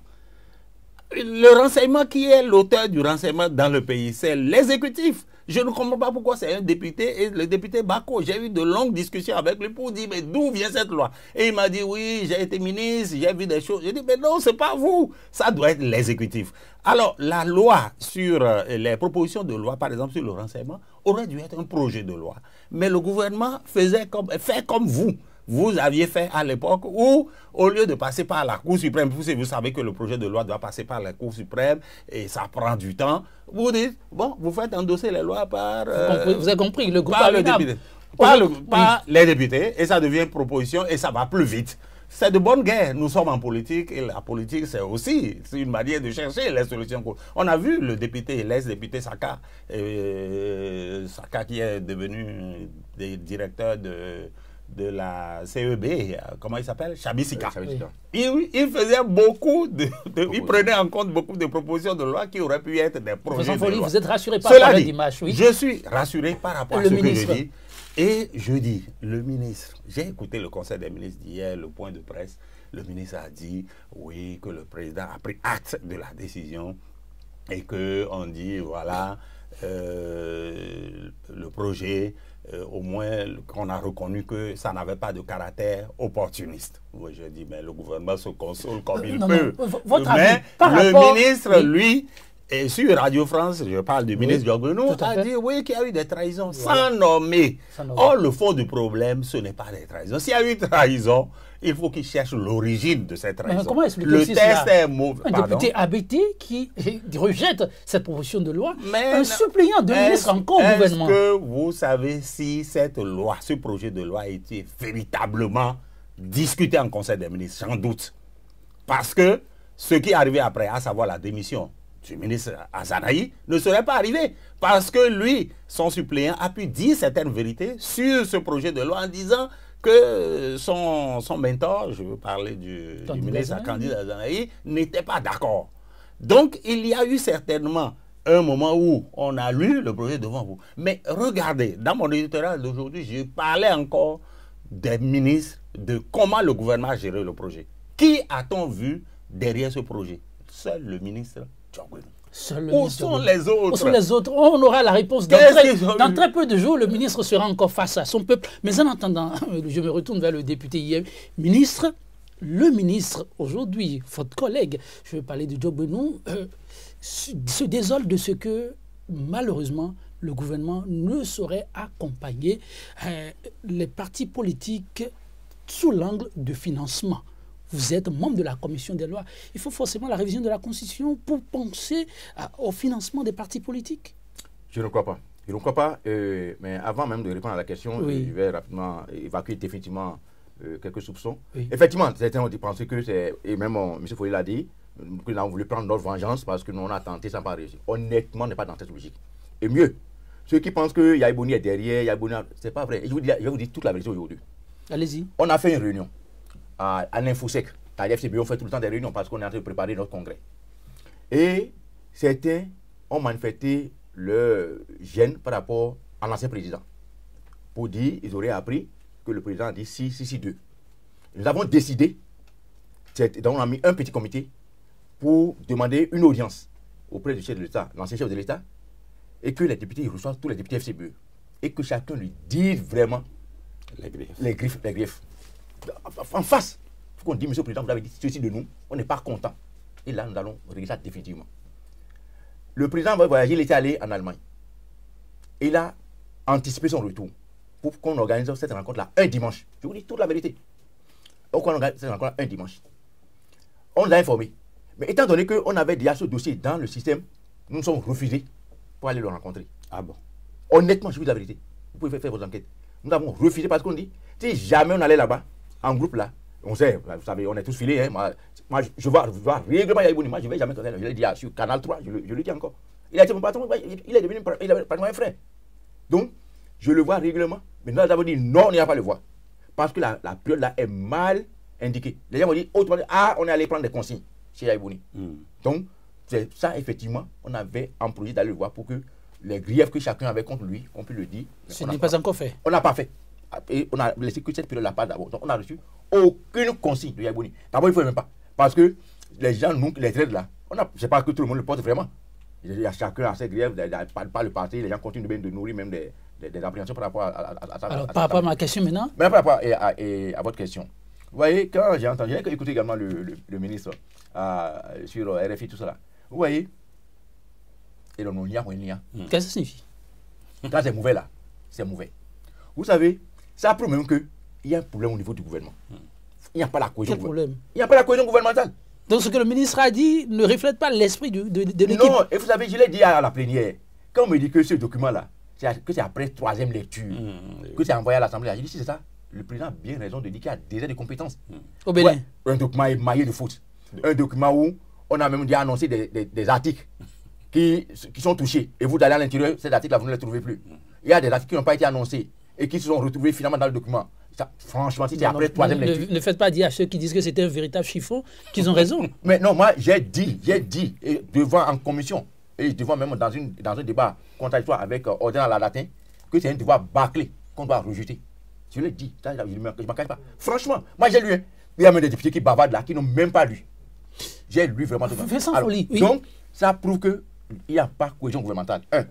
Le renseignement, qui est l'auteur du renseignement dans le pays? C'est l'exécutif. Je ne comprends pas pourquoi c'est un député et le député Bako. J'ai eu de longues discussions avec lui pour dire, mais d'où vient cette loi? Et il m'a dit, oui, j'ai été ministre, j'ai vu des choses. J'ai dit, mais non, c'est pas vous. Ça doit être l'exécutif. Alors, la loi sur les propositions de loi, par exemple, sur le renseignement, aurait dû être un projet de loi. Mais le gouvernement fait comme vous. Vous aviez fait à l'époque où, au lieu de passer par la Cour suprême, vous savez que le projet de loi doit passer par la Cour suprême et ça prend du temps, vous dites, bon, vous faites endosser les lois par... vous avez compris, le groupe par le député. Par les députés, et ça devient une proposition et ça va plus vite. C'est de bonne guerre. Nous sommes en politique et la politique, c'est aussi une manière de chercher les solutions. On a vu le député, l'ex-député Saka, Saka qui est devenu directeur de la CEB, comment il s'appelle? Chabisika. Il faisait beaucoup il prenait en compte beaucoup de propositions de loi qui auraient pu être des projets de loi. Vous êtes rassuré par rapport à l'image, oui? Je suis rassuré par rapport à ce que je dis. Et je dis, le ministre, j'ai écouté le conseil des ministres d'hier, le point de presse, le ministre a dit, oui, que le président a pris acte de la décision et qu'on dit, voilà, le projet, au moins qu'on a reconnu que ça n'avait pas de caractère opportuniste. Moi, je dis, mais le gouvernement se console comme il peut. Mais le ministre, lui, et sur Radio France, je parle du ministre Diogbenou, a dit oui qu'il y a eu des trahisons sans nommer. Or, le fond du problème, ce n'est pas des trahisons. S'il y a eu trahison, il faut qu'il cherche l'origine de cette trahison. Comment expliquer le test est mauvais. Un député ABT qui rejette cette proposition de loi, un suppléant de ministre encore au gouvernement. Est-ce que vous savez si cette loi, ce projet de loi a été véritablement discuté en Conseil des ministres, sans doute. Parce que ce qui est arrivé après, à savoir la démission du ministre Azanaï, ne serait pas arrivé. Parce que lui, son suppléant, a pu dire certaines vérités sur ce projet de loi en disant que son mentor, je veux parler du ministre candidat Azanaï, n'était pas d'accord. Donc, il y a eu certainement un moment où on a lu le projet devant vous. Mais regardez, dans mon éditorial d'aujourd'hui, je parlais encore des ministres, de comment le gouvernement a géré le projet. Qui a-t-on vu derrière ce projet? Seul le ministre Diogbenou. Où sont les autres? Où sont les autres? On aura la réponse dans très peu de jours. Le ministre sera encore face à son peuple. Mais en attendant, je me retourne vers le député hier. Ministre, le ministre aujourd'hui, votre collègue, je vais parler de Diogbenou, se désole de ce que malheureusement le gouvernement ne saurait accompagner les partis politiques sous l'angle de financement. Vous êtes membre de la commission des lois. Il faut forcément la révision de la Constitution pour penser au financement des partis politiques. Je ne crois pas. Je ne crois pas. Mais avant même de répondre à la question, oui, je vais rapidement évacuer définitivement quelques soupçons. Oui. Effectivement, certains ont pensé que c'est, et même M. Folli l'a dit, que nous avons voulu prendre notre vengeance parce que nous on a tenté sans pas réussir. Honnêtement, on n'est pas dans cette logique. Et mieux, ceux qui pensent que Yaïbouni est derrière, Yaïbouni, c'est pas vrai. Et je vais vous dire toute la vérité aujourd'hui. Allez-y. On a fait une réunion à l'Infosec. À l'FCB, on fait tout le temps des réunions parce qu'on est en train de préparer notre congrès. Et certains ont manifesté le gêne par rapport à l'ancien président. Pour dire, ils auraient appris que le président a dit si, 2. Nous avons décidé, donc on a mis un petit comité pour demander une audience auprès du chef de l'État, l'ancien chef de l'État, et que les députés reçoivent tous les députés FCBE, et que chacun lui dise vraiment les griefs. En face, il faut qu'on dise, monsieur le président, vous avez dit ceci de nous, on n'est pas content. Et là, nous allons régler ça définitivement. Le président va voyager, il était allé en Allemagne. Il a anticipé son retour pour qu'on organise cette rencontre-là un dimanche. Je vous dis toute la vérité. Donc, on organise cette rencontre un dimanche. On l'a informé. Mais étant donné qu'on avait déjà ce dossier dans le système, nous nous sommes refusés pour aller le rencontrer. Ah bon? Honnêtement, je vous dis la vérité. Vous pouvez faire vos enquêtes. Nous avons refusé parce qu'on dit, si jamais on allait là-bas, en groupe là, on sait, vous savez, on est tous filés. Hein, moi, je vois régulièrement Yaïbouni. Moi, je ne vais jamais tourner. Je l'ai dit sur Canal 3, je le dis encore. Il a été mon patron, il est devenu pratiquement un frère. Donc, je le vois régulièrement. Mais nous avons dit non, on n'ira pas le voir. Parce que la période là est mal indiquée. Les gens vont dire, on est allé prendre des consignes chez Yaïbouni. Donc, c'est ça, effectivement, on avait en projet d'aller le voir pour que les griefs que chacun avait contre lui, on puisse le dire. Ce n'est pas encore fait. On n'a pas fait. Et on a laissé que cette période-là passe d'abord. Donc, on n'a reçu aucune consigne de Yaïbouni. D'abord, il ne faut même pas. Parce que les gens, nous, les traites là, je ne sais pas que tout le monde le porte vraiment. Il y a chacun a ses griefs, pas le parti, les gens continuent de nourrir même des appréhensions par rapport à ça. Alors, par rapport à ma question maintenant. Mais par rapport à votre question. Vous voyez, quand j'ai entendu, j'ai écouté également le ministre sur RFI, tout ça. Vous voyez, et le non-nia. Qu'est-ce que ça signifie? Quand c'est mauvais là, c'est mauvais. Vous savez, ça prouve même qu'il y a un problème au niveau du gouvernement. Il n'y a pas la cohésion. Quel problème? Il n'y a pas la cohésion gouvernementale. Donc ce que le ministre a dit ne reflète pas l'esprit de l'équipe. Non, et vous savez, je l'ai dit à la plénière, quand on me dit que ce document-là, que c'est après 3e lecture, que c'est envoyé à l'Assemblée, j'ai dit si c'est ça, le président a bien raison de dire qu'il y a déjà des compétences. Au Bénin. Ouais, un document émaillé de fautes. Un document où on a même déjà annoncé des articles qui sont touchés. Et vous allez à l'intérieur, ces articles-là, vous ne les trouvez plus. Il y a des articles qui n'ont pas été annoncés et qui se sont retrouvés finalement dans le document. Ça, franchement, si c'est après 3e lecture. Ne faites pas dire à ceux qui disent que c'était un véritable chiffon qu'ils ont raison. Mais non, moi j'ai dit, et devant en commission, et devant même dans un débat contradictoire avec Ordonnance à la latin, que c'est un devoir bâclé qu'on doit rejeter. Je l'ai dit, je ne m'en cache pas. Franchement, moi j'ai lu. Il y a même des députés qui bavardent là, qui n'ont même pas lu. J'ai lu vraiment. Oui. Donc, ça prouve qu'il n'y a pas de cohésion gouvernementale. Un.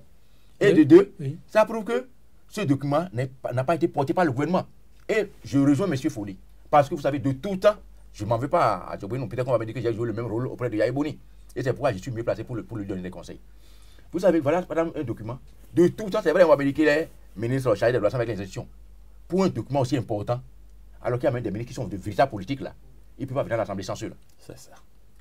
Et de deux, ça prouve que ce document n'a pas été porté par le gouvernement. Et je rejoins M. Folli. Parce que vous savez, de tout temps, je ne m'en veux pas à Diogbenou. Peut-être qu'on va me dire que j'ai joué le même rôle auprès de Yaïbouni. Et c'est pourquoi je suis mieux placé pour lui donner des conseils. Vous savez, voilà par exemple un document. De tout temps, c'est vrai, on va me dire qu'il est ministre chargé des relations avec les institutions. Pour un document aussi important, alors qu'il y a même des ministres qui sont de véritables politiques là, ils ne peuvent pas venir à l'Assemblée sans cela. C'est ça.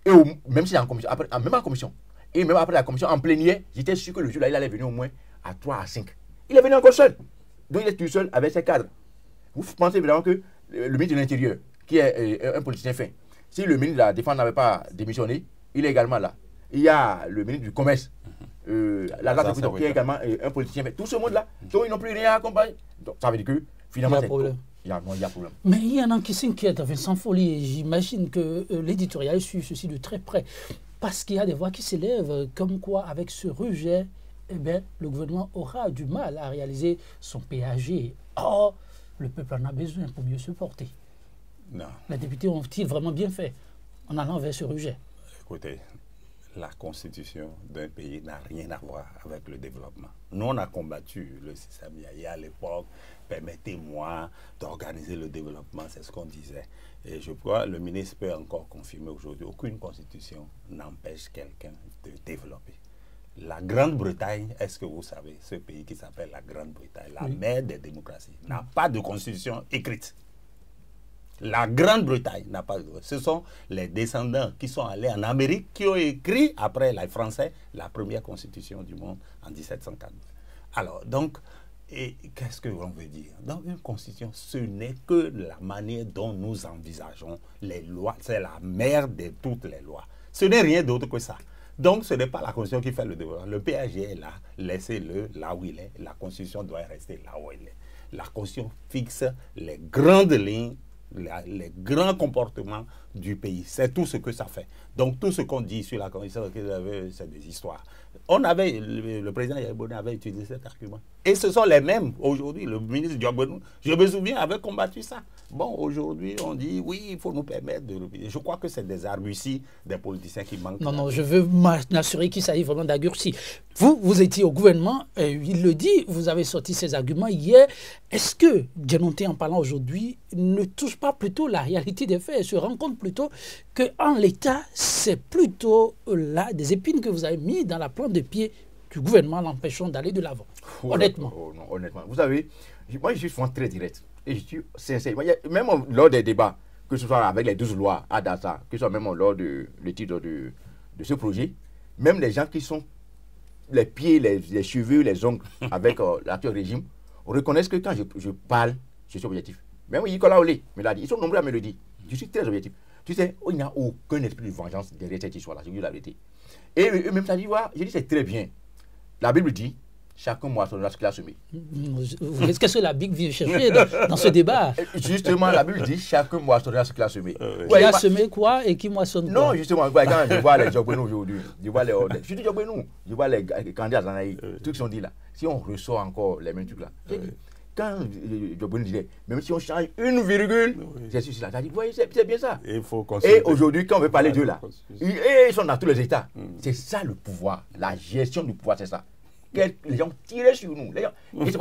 Et même si c'est en commission, même en commission, et même après la commission en plénière, j'étais sûr que le jour-là, il allait venir au moins à 3 à 5. Il est venu encore seul. Donc il est tout seul avec ses cadres. Vous pensez évidemment que le ministre de l'Intérieur, qui est un politicien fin. Si le ministre de la Défense n'avait pas démissionné, il est également là. Il y a le ministre du Commerce, qui est également un politicien fin. Tout ce monde-là, donc ils n'ont plus rien à accompagner. Donc ça veut dire que finalement, c'est problème. Il y a problème. Mais il y en a qui s'inquiètent, Vincent Folly, et j'imagine que l'éditorial suit ceci de très près. Parce qu'il y a des voix qui s'élèvent comme quoi, avec ce rejet, eh bien, le gouvernement aura du mal à réaliser son PAG. Or, le peuple en a besoin pour mieux se porter. Non. Les députés ont-ils vraiment bien fait en allant vers ce rejet? Écoutez, la constitution d'un pays n'a rien à voir avec le développement. Nous, on a combattu le système Yaya à l'époque. Permettez-moi d'organiser le développement, c'est ce qu'on disait. Et je crois que le ministre peut encore confirmer aujourd'hui, aucune constitution n'empêche quelqu'un de développer. La Grande-Bretagne, est-ce que vous savez, ce pays qui s'appelle la Grande-Bretagne, la mère des démocraties, n'a pas de constitution écrite. La Grande-Bretagne n'a pas de... Ce sont les descendants qui sont allés en Amérique qui ont écrit, après les Français, la première constitution du monde en 1742. Alors, donc, qu'est-ce que l'on veut dire? Dans une constitution, ce n'est que la manière dont nous envisageons les lois. C'est la mère de toutes les lois. Ce n'est rien d'autre que ça. Donc, ce n'est pas la Constitution qui fait le développement. Le PAG est là, laissez-le là où il est. La Constitution doit rester là où elle est. La Constitution fixe les grandes lignes, les grands comportements du pays. C'est tout ce que ça fait. Donc, tout ce qu'on dit sur la Constitution, c'est des histoires. Le président Yahya avait utilisé cet argument. Et ce sont les mêmes. Aujourd'hui, le ministre Diogbenou, je me souviens, avait combattu ça. Bon, aujourd'hui, on dit, oui, il faut nous permettre de... Je crois que c'est des arguties des politiciens qui manquent. Non, je veux m'assurer qu'il s'agit vraiment d'arguties. Vous étiez au gouvernement, il le dit, vous avez sorti ces arguments hier. Est-ce que Djenonté, en parlant aujourd'hui, ne touche pas plutôt la réalité des faits et se rend compte plutôt qu'en l'état, c'est plutôt là des épines que vous avez mis dans la plante de pied du gouvernement, l'empêchant d'aller de l'avant? Honnêtement. Non, honnêtement. Vous savez, moi je suis souvent très direct. Et je suis sincère. Même lors des débats, que ce soit avec les 12 lois à Dassa, que ce soit même lors du titre de ce projet, même les gens qui sont les pieds, les cheveux, les ongles avec l'actuel régime, reconnaissent que quand je parle, je suis objectif. Même Nicolas Olé me l'a dit, ils sont nombreux à me le dire. Je suis très objectif. Tu sais, il n'y a aucun esprit de vengeance derrière cette histoire-là, je dis la vérité. Et même ça dit, je dis c'est très bien. La Bible dit, chacun moissonnera ce qu'il a semé. Qu'est-ce que la Bible vient chercher dans ce débat? Justement, la Bible dit, chacun moissonnera ce qu'il a semé. Qui a semé quoi et qui moissonne quoi? Non, justement, quand je vois les Diogbenou aujourd'hui, je dis Diogbenou, je vois les candidats Zanaï, tout qui sont dit là, si on ressort encore les mêmes trucs là, quand Diogbenou disait, même si on change une virgule, c'est sur cela. Vous voyez, c'est bien ça. Et aujourd'hui, quand on veut parler d'eux là, ils sont dans tous les États. C'est ça le pouvoir, la gestion du pouvoir, c'est ça. Les gens tiraient sur nous. Et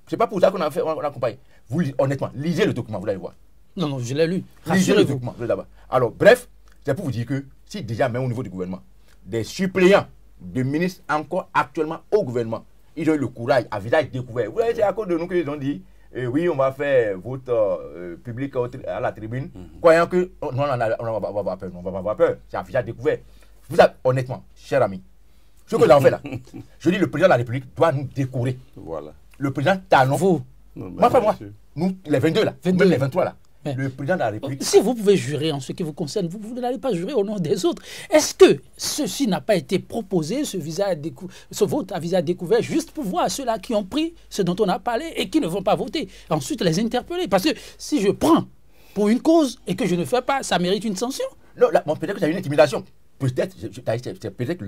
c'est pas pour ça qu'on a accompagné. Vous, honnêtement, lisez le document, vous allez voir. Non, je l'ai lu. Lisez le document. Alors, bref, c'est pour vous dire que si déjà, même au niveau du gouvernement, des suppléants de ministres encore actuellement au gouvernement, ils ont eu le courage, à visage découvert. Vous voyez, c'est à cause de nous qu'ils ont dit, oui, on va faire vote public à la tribune, croyant que non, on va avoir peur. On va avoir peur. C'est à visage découvert. Vous avez, honnêtement, cher ami, ce que nous avons fait là, je dis le président de la République doit nous décorer. Voilà. Le président Talon. Vous. Moi, nous, les 22 là, même les 23 là. Mais le président de la République. Si vous pouvez jurer en ce qui vous concerne, vous n'allez pas jurer au nom des autres. Est-ce que ceci n'a pas été proposé, ce vote à visage découvert, juste pour voir ceux-là qui ont pris ce dont on a parlé et qui ne vont pas voter, ensuite les interpeller? Parce que si je prends pour une cause et que je ne fais pas, ça mérite une sanction. Non, peut-être que c'est une intimidation. Peut-être, c'est peut-être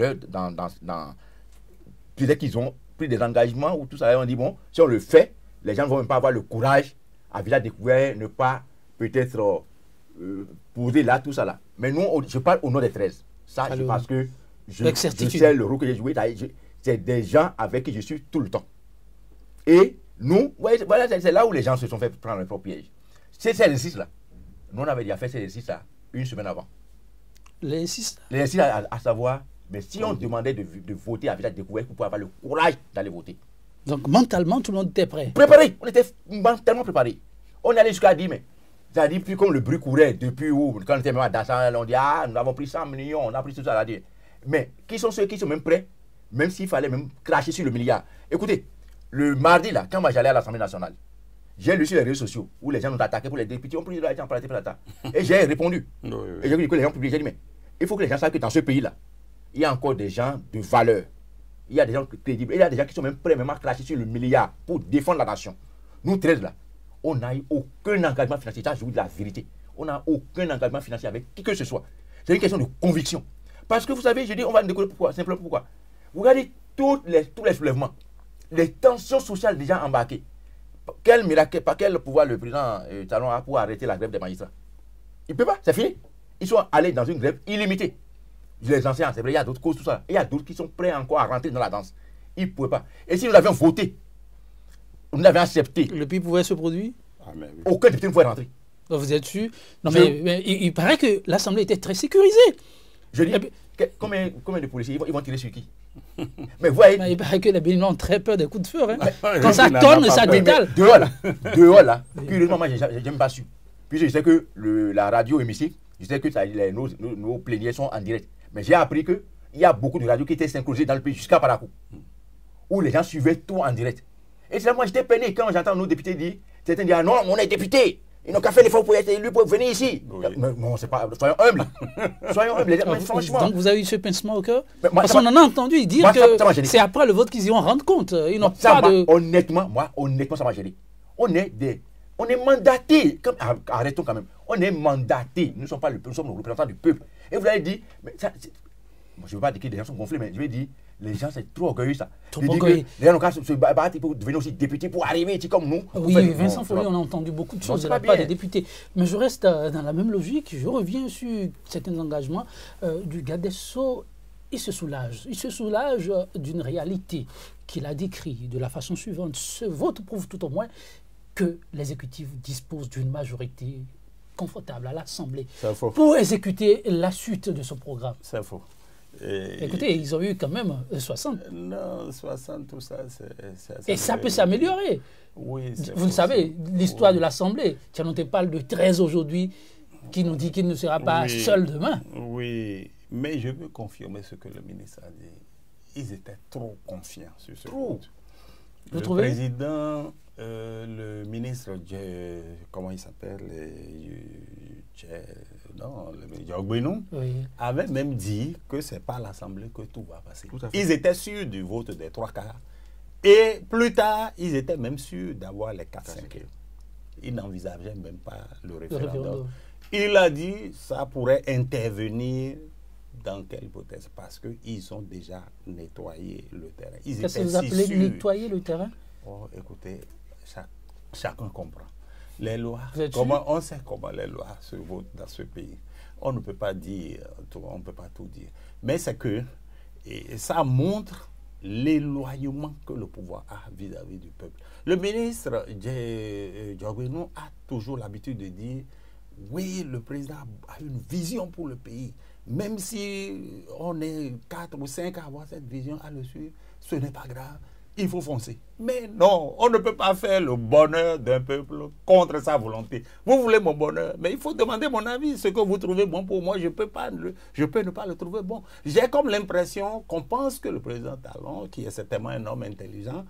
peut-être qu'ils ont pris des engagements ou tout ça, et on dit, bon, si on le fait, les gens ne vont même pas avoir le courage à visage découvert, ne pas peut-être poser là, tout ça là. Mais nous, je parle au nom des 13. Ça, c'est parce que je sais le rôle que j'ai joué. C'est des gens avec qui je suis tout le temps. Et nous, voilà, c'est là où les gens se sont fait prendre leur propre piège. C'est ces exercices-là. Nous, on avait déjà fait ces exercices-là une semaine avant. Les exercices à savoir, mais si on demandait de voter à visage découvert, pour pouvoir avoir le courage d'aller voter. Donc mentalement, tout le monde était prêt. Préparé, on était mentalement préparé. On allait jusqu'à dire, mais ça dit, plus comme le bruit courait depuis où, quand on était même à Dassa, on dit, ah, nous avons pris 100 millions, on a pris tout ça à dire. Mais qui sont ceux qui sont même prêts, même s'il fallait même cracher sur le milliard? Écoutez, le mardi là, quand moi j'allais à l'Assemblée nationale, J'ai lu sur les réseaux sociaux où les gens nous attaquaient pour les députés, ont pris de l'argent pour la TPLATA. Et j'ai répondu. Et j'ai dit que les gens publient. J'ai dit, mais il faut que les gens sachent que dans ce pays-là, il y a encore des gens de valeur. Il y a des gens crédibles. Et il y a des gens qui sont même prêts même à cracher sur le milliard pour défendre la nation. Nous, 13 là, on n'a eu aucun engagement financier. Ça, je vous dis la vérité. On n'a aucun engagement financier avec qui que ce soit. C'est une question de conviction. Parce que vous savez, je dis, on va décoller pourquoi. Simplement pourquoi. Vous regardez tous les soulèvements, les tensions sociales déjà embarquées. Quel miracle, par quel pouvoir le président Talon a pour arrêter la grève des magistrats? Il ne peut pas, c'est fini. Ils sont allés dans une grève illimitée. Les anciens, c'est vrai, il y a d'autres causes, tout ça. Et il y a d'autres qui sont prêts encore à rentrer dans la danse. Ils ne pouvaient pas. Et si nous avions voté, nous avions accepté. Le pays pouvait se produire? Oui. Aucun député ne pouvait rentrer. Donc vous êtes sûr? Non, mais il paraît que l'Assemblée était très sécurisée. Je dis, combien de policiers ils vont tirer sur qui? Mais vous voyez. Il paraît que les Béninois ont très peur des coups de feu. Hein. Quand ça tourne, ça détale. Dehors là, curieusement, moi, j'ai même pas su. Puis je sais que la radio émissive, je sais que nos pléniers sont en direct. Mais j'ai appris qu'il y a beaucoup de radios qui étaient synchronisées dans le pays jusqu'à Parakou, où les gens suivaient tout en direct. Et c'est là moi j'étais peiné quand j'entends nos députés dire, certains disent, ah non, on est député, ils n'ont qu'à faire l'effort pour être élus, pour venir ici. Oui. Non, c'est pas, soyons humbles. Soyons humbles, franchement. Donc vous avez eu ce pincement au cœur? Parce qu'on en a entendu dire que c'est après le vote qu'ils y vont rendre compte. Ils n'ont pas de... Honnêtement, ça m'a gêné. On est mandatés, arrêtons quand même, on est mandatés, nous sommes nos représentants du peuple. Et vous avez dit, mais ça, moi, je ne veux pas dire que les gens sont gonflés, mais je vais dire, les gens c'est trop orgueilleux ça. Trop orgueilleux. Les gens ont qu'à se battre pour devenir aussi députés, pour arriver ici comme nous. Oui, Vincent Follet, on a entendu beaucoup de choses de la part des députés. Mais je reste dans la même logique, je reviens sur certains engagements du garde des Sceaux. Il se soulage d'une réalité qu'il a décrite de la façon suivante. Ce vote prouve tout au moins que l'exécutif dispose d'une majorité confortable à l'Assemblée pour exécuter la suite de ce programme. C'est faux. Écoutez, ils ont eu quand même 60. Non, 60, tout ça, et ça peut s'améliorer. Oui, vous le savez, l'histoire de l'Assemblée. Tiens, on parle de 13 aujourd'hui, qui nous dit qu'il ne sera pas seul demain. Oui, mais je veux confirmer ce que le ministre a dit. Ils étaient trop confiants sur ce vote. Vous le trouvez? Président, le ministre, comment il s'appelle, Diogbenou, avait même dit que ce n'est pas à l'Assemblée que tout va passer. Ils étaient sûrs du vote des 3 quarts. Et plus tard, ils étaient même sûrs d'avoir les 4/5. Ils n'envisageaient même pas le référendum. Il a dit que ça pourrait intervenir dans quelle hypothèse? Parce qu'ils ont déjà nettoyé le terrain. Qu'est-ce que vous appelez nettoyer le terrain? Oh, écoutez, chacun comprend. Les lois, on sait comment les lois se votent dans ce pays. On ne peut pas dire tout, on ne peut pas tout dire. Mais c'est que ça montre l'éloignement que le pouvoir a vis-à-vis du peuple. Le ministre Diogbenou a toujours l'habitude de dire oui, le président a une vision pour le pays. Même si on est 4 ou 5 à avoir cette vision, à le suivre, ce n'est pas grave. Il faut foncer. Mais non, on ne peut pas faire le bonheur d'un peuple contre sa volonté. Vous voulez mon bonheur, mais il faut demander mon avis. Ce que vous trouvez bon pour moi, je peux ne pas le trouver bon. J'ai comme l'impression qu'on pense que le président Talon, qui est certainement un homme intelligent,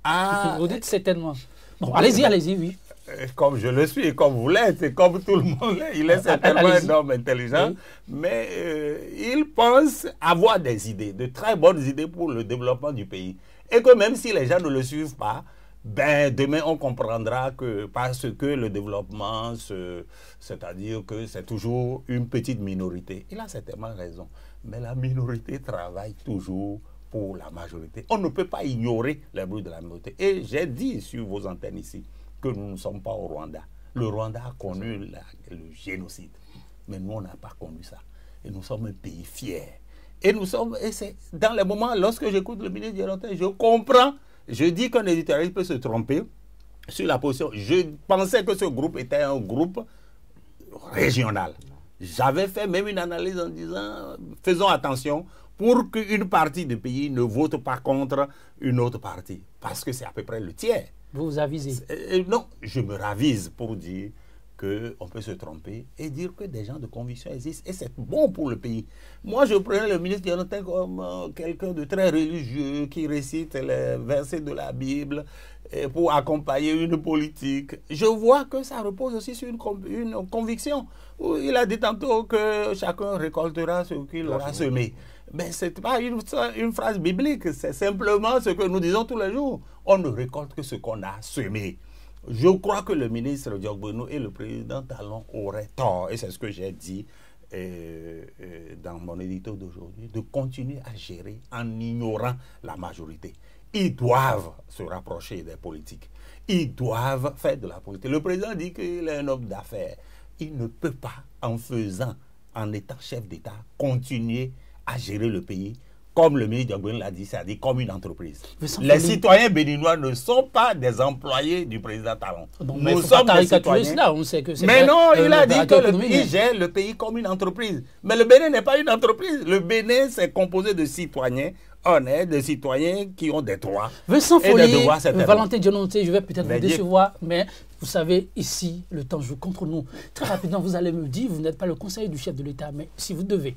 a... Vous dites certainement. Bon, allez-y, oui. Comme je le suis, comme vous l'êtes, et comme tout le monde l'est. Il est certainement un homme intelligent, mais il pense avoir des idées, de très bonnes idées pour le développement du pays. Et que même si les gens ne le suivent pas, ben demain on comprendra que parce que le développement, c'est-à-dire que c'est toujours une petite minorité. Il a certainement raison. Mais la minorité travaille toujours pour la majorité. On ne peut pas ignorer les bruits de la minorité. Et j'ai dit sur vos antennes ici que nous ne sommes pas au Rwanda. Le Rwanda a connu le génocide. Mais nous, on n'a pas connu ça. Et nous sommes un pays fier. Et nous sommes, et c'est dans les moments, lorsque j'écoute le ministre Diarontin, je comprends, je dis qu'un éditorialiste peut se tromper sur la position. Je pensais que ce groupe était un groupe régional. J'avais fait même une analyse en disant, faisons attention pour qu'une partie du pays ne vote pas contre une autre partie. Parce que c'est à peu près le tiers. Vous vous avisez? Non, je me ravise pour dire qu'on peut se tromper et dire que des gens de conviction existent. Et c'est bon pour le pays. Moi, je prenais le ministre Diamantin comme quelqu'un de très religieux qui récite les versets de la Bible pour accompagner une politique. Je vois que ça repose aussi sur une conviction. Il a dit tantôt que chacun récoltera ce qu'il aura semé. Mais ce n'est pas une phrase biblique, c'est simplement ce que nous disons tous les jours. On ne récolte que ce qu'on a semé. Je crois que le ministre Diogbenou et le président Talon auraient tort, et c'est ce que j'ai dit dans mon édito d'aujourd'hui, de continuer à gérer en ignorant la majorité. Ils doivent se rapprocher des politiques. Ils doivent faire de la politique. Le président dit qu'il est un homme d'affaires. Il ne peut pas, en étant chef d'État, continuer à gérer le pays comme le ministre Diogbenou l'a dit, c'est-à-dire comme une entreprise. Les citoyens béninois ne sont pas des employés du président Talon. Bon, nous sommes des citoyens. Là, on sait que mais non, il a dit qu'il gère le pays comme une entreprise. Mais le Bénin n'est pas une entreprise. Le Bénin, c'est composé de citoyens honnêtes, de citoyens qui ont des droits. Vincent Folly, Valentin Diononté, je vais peut-être vous décevoir, mais vous savez, ici, le temps joue contre nous. Très rapidement, vous allez me dire, vous n'êtes pas le conseiller du chef de l'État, mais si vous devez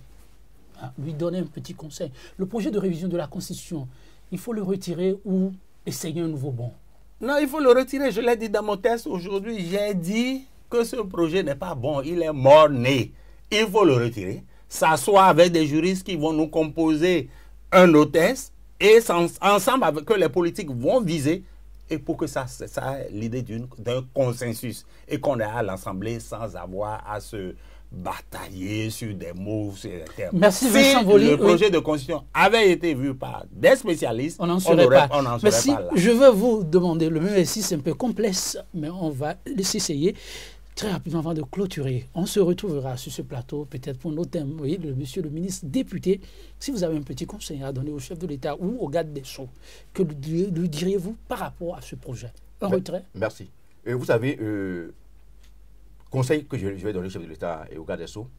lui donner un petit conseil. Le projet de révision de la Constitution, il faut le retirer ou essayer un nouveau bon? Non, il faut le retirer. Je l'ai dit dans mon texte aujourd'hui. J'ai dit que ce projet n'est pas bon. Il est mort-né. Il faut le retirer. S'asseoir avec des juristes qui vont nous composer un autre texte et ensemble que les politiques vont viser et pour que ça ait l'idée d'un consensus et qu'on ait à l'Assemblée sans avoir à se batailler sur des mots, sur des termes. Merci Vincent Folly. Le projet de constitution avait été vu par des spécialistes, on n'en serait pas. Merci. Je veux vous demander, le même exercice c'est un peu complexe, mais on va essayer très rapidement avant de clôturer. On se retrouvera sur ce plateau, peut-être pour nos thèmes. Vous voyez, monsieur le ministre député, si vous avez un petit conseil à donner au chef de l'État ou au garde des Sceaux, que lui diriez-vous par rapport à ce projet? Un retrait? Merci. Vous savez, conseil que je vais donner au chef de l'État et au garde des Sceaux,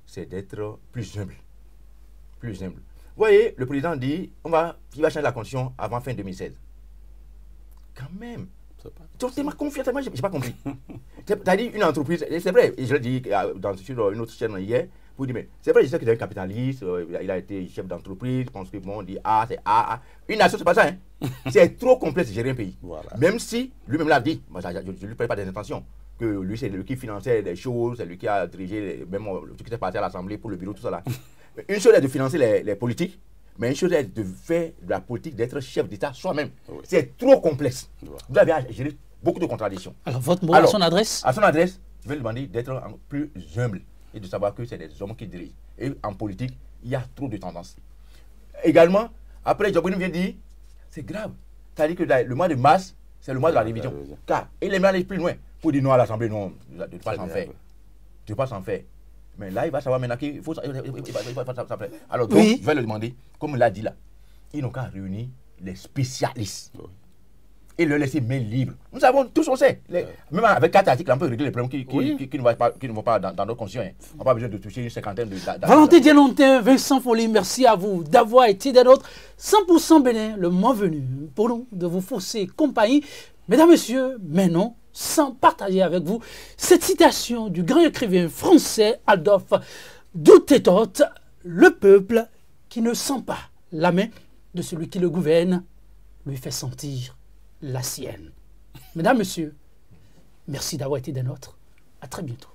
c'est d'être plus humble. Plus humble. Vous voyez, le président dit qu'il va changer la constitution avant fin 2016. Quand même. Tu m'as confié, je n'ai pas compris. Tu as dit une entreprise, c'est vrai, et je l'ai dit sur une autre chaîne hier, vous dites, mais c'est vrai, je sais qu'il est un capitaliste, il a été chef d'entreprise, je pense que on dit A, c'est A. Une nation, c'est pas ça. Hein. C'est trop complexe de gérer un pays. Voilà. Même si lui-même l'a dit, moi, je ne lui parle pas des intentions. Que lui, c'est lui qui finançait des choses, c'est lui qui a dirigé, même lui qui était parti à l'Assemblée pour le bureau, tout ça là. Une chose est de financer les politiques, mais une chose est de faire de la politique, d'être chef d'État soi-même. Oui. C'est trop complexe. Oui. Vous avez à gérer beaucoup de contradictions. Alors, votre mot à son adresse? À son adresse, je vais lui demander d'être plus humble et de savoir que c'est des hommes qui dirigent. Et en politique, il y a trop de tendances. Également, après, Diogbenou vient dire, c'est grave. C'est-à-dire que le mois de mars, c'est le mois de la révision. Car il aimerait aller plus loin. Pour dire non à l'Assemblée, non, tu ne peux pas s'en faire. Tu ne peux pas s'en faire. Mais là, il va savoir maintenant qu'il faut s'en faire. Alors, donc, je vais le demander, comme il l'a dit là, ils n'ont qu'à réunir les spécialistes et le laisser main libre. Nous savons, tous on sait. Même avec 4 articles, on peut régler les problèmes qui ne vont pas dans notre conscience. On n'a pas besoin de toucher une cinquantaine de... Valentin Diononté, Vincent Folly, merci à vous d'avoir été des nôtres. 100% Bénin, le moment venu pour nous de vous fausser compagnie. Mesdames, Messieurs, mais non, sans partager avec vous cette citation du grand écrivain français Adolphe Doutetot, le peuple qui ne sent pas la main de celui qui le gouverne lui fait sentir la sienne. Mesdames, Messieurs, merci d'avoir été des nôtres. À très bientôt.